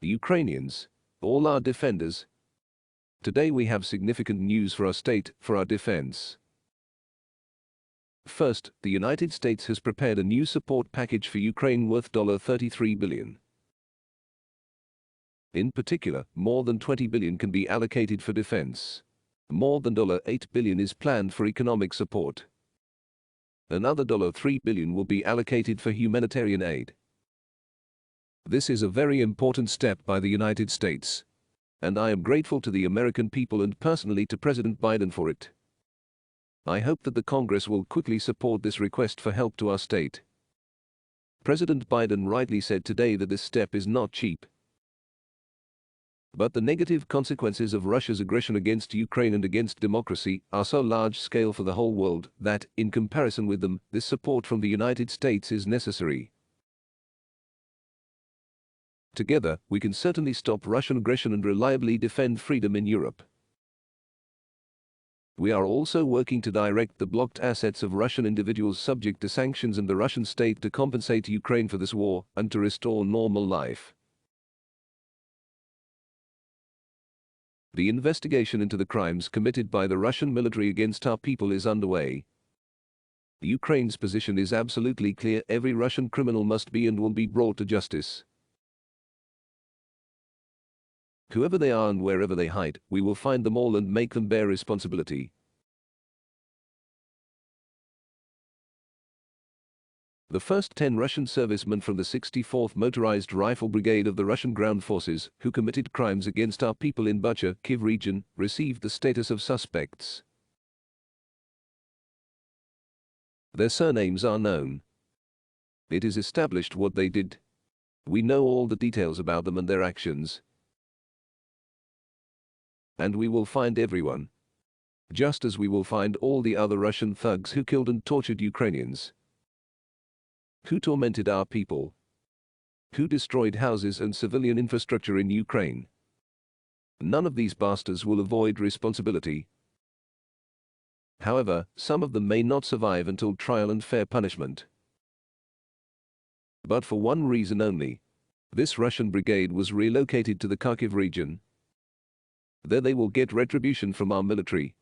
Ukrainians, all our defenders. Today we have significant news for our state, for our defense. First, the United States has prepared a new support package for Ukraine worth $33 billion. In particular, more than $20 billion can be allocated for defense. More than $8 billion is planned for economic support. Another $3 billion will be allocated for humanitarian aid. This is a very important step by the United States, and I am grateful to the American people and personally to President Biden for it. I hope that the Congress will quickly support this request for help to our state. President Biden rightly said today that this step is not cheap. But the negative consequences of Russia's aggression against Ukraine and against democracy are so large-scale for the whole world that, in comparison with them, this support from the United States is necessary. Together, we can certainly stop Russian aggression and reliably defend freedom in Europe. We are also working to direct the blocked assets of Russian individuals subject to sanctions and the Russian state to compensate Ukraine for this war and to restore normal life. The investigation into the crimes committed by the Russian military against our people is underway. Ukraine's position is absolutely clear: every Russian criminal must be and will be brought to justice. Whoever they are and wherever they hide, we will find them all and make them bear responsibility. The first 10 Russian servicemen from the 64th Motorized Rifle Brigade of the Russian Ground Forces, who committed crimes against our people in Bucha, Kyiv region, received the status of suspects. Their surnames are known. It is established what they did. We know all the details about them and their actions. And we will find everyone. Just as we will find all the other Russian thugs who killed and tortured Ukrainians. Who tormented our people. Who destroyed houses and civilian infrastructure in Ukraine. None of these bastards will avoid responsibility. However, some of them may not survive until trial and fair punishment. But for one reason only. This Russian brigade was relocated to the Kyiv region. There they will get retribution from our military.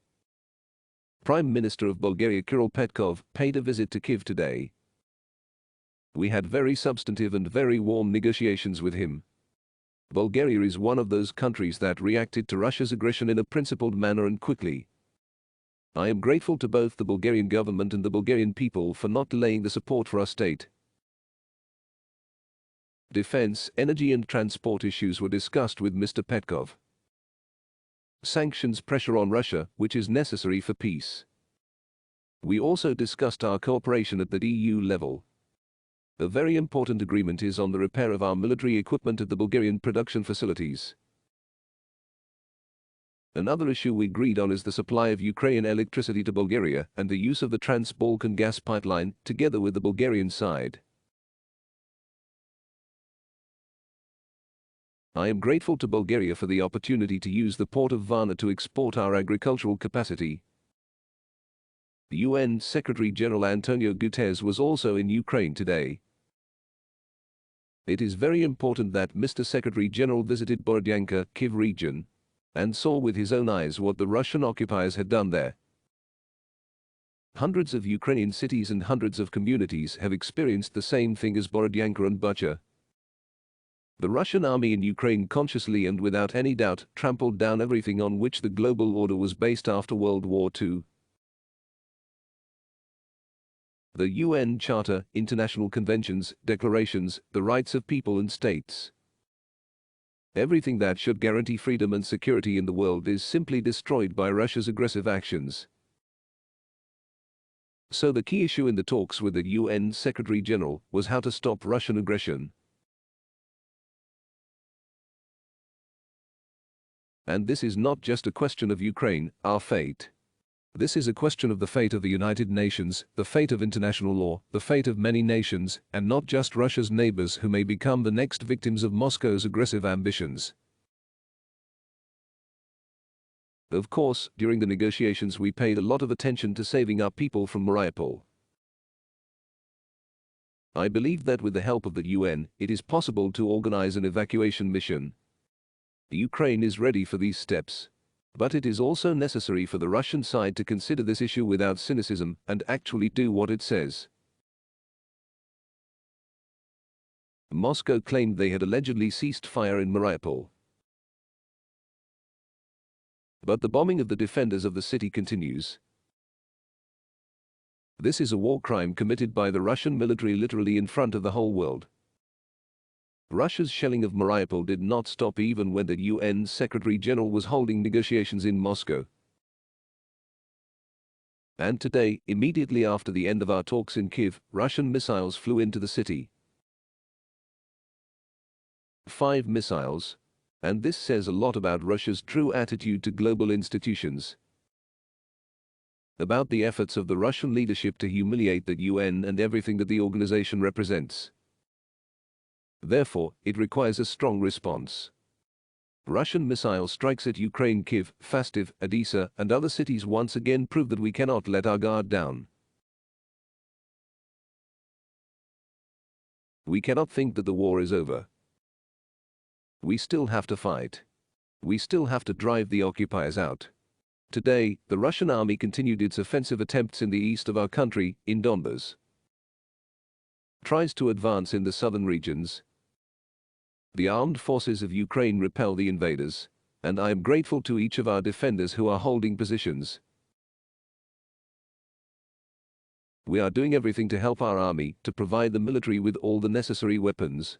Prime Minister of Bulgaria Kirill Petkov paid a visit to Kyiv today. We had very substantive and very warm negotiations with him. Bulgaria is one of those countries that reacted to Russia's aggression in a principled manner and quickly. I am grateful to both the Bulgarian government and the Bulgarian people for not delaying the support for our state. Defense, energy and transport issues were discussed with Mr. Petkov. Sanctions pressure on Russia, which is necessary for peace. We also discussed our cooperation at the EU level. A very important agreement is on the repair of our military equipment at the Bulgarian production facilities. Another issue we agreed on is the supply of Ukrainian electricity to Bulgaria and the use of the Trans-Balkan gas pipeline, together with the Bulgarian side. I am grateful to Bulgaria for the opportunity to use the port of Varna to export our agricultural capacity. The UN Secretary-General Antonio Guterres was also in Ukraine today. It is very important that Mr. Secretary-General visited Borodyanka, Kyiv region, and saw with his own eyes what the Russian occupiers had done there. Hundreds of Ukrainian cities and hundreds of communities have experienced the same thing as Borodyanka and Bucha. The Russian army in Ukraine consciously and without any doubt trampled down everything on which the global order was based after World War II. The UN Charter, international conventions, declarations, the rights of people and states. Everything that should guarantee freedom and security in the world is simply destroyed by Russia's aggressive actions. So the key issue in the talks with the UN Secretary-General was how to stop Russian aggression. And this is not just a question of Ukraine, our fate. This is a question of the fate of the United Nations, the fate of international law, the fate of many nations, and not just Russia's neighbors who may become the next victims of Moscow's aggressive ambitions. Of course, during the negotiations we paid a lot of attention to saving our people from Mariupol. I believe that with the help of the UN, it is possible to organize an evacuation mission. Ukraine is ready for these steps. But it is also necessary for the Russian side to consider this issue without cynicism and actually do what it says. Moscow claimed they had allegedly ceased fire in Mariupol. But the bombing of the defenders of the city continues. This is a war crime committed by the Russian military literally in front of the whole world. Russia's shelling of Mariupol did not stop even when the UN Secretary-General was holding negotiations in Moscow. And today, immediately after the end of our talks in Kyiv, Russian missiles flew into the city. 5 missiles. And this says a lot about Russia's true attitude to global institutions. About the efforts of the Russian leadership to humiliate the UN and everything that the organization represents. Therefore, it requires a strong response. Russian missile strikes at Ukraine, Kyiv, Fastov, Odessa, and other cities once again prove that we cannot let our guard down. We cannot think that the war is over. We still have to fight. We still have to drive the occupiers out. Today, the Russian army continued its offensive attempts in the east of our country, in Donbas. Tries to advance in the southern regions. The armed forces of Ukraine repel the invaders, and I am grateful to each of our defenders who are holding positions. We are doing everything to help our army, to provide the military with all the necessary weapons.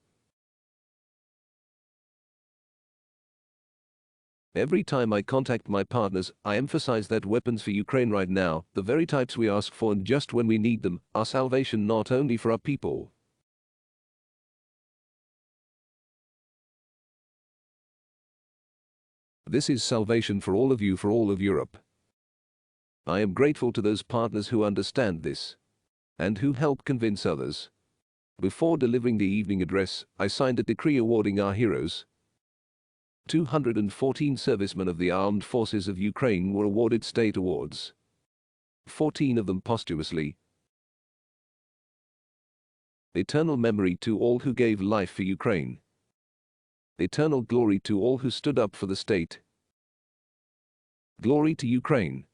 Every time I contact my partners, I emphasize that weapons for Ukraine right now, the very types we ask for and just when we need them, are salvation not only for our people. This is salvation for all of you, for all of Europe. I am grateful to those partners who understand this and who help convince others. Before delivering the evening address, I signed a decree awarding our heroes. 214 servicemen of the armed forces of Ukraine were awarded state awards. 14 of them posthumously. Eternal memory to all who gave life for Ukraine. Eternal glory to all who stood up for the state. Glory to Ukraine.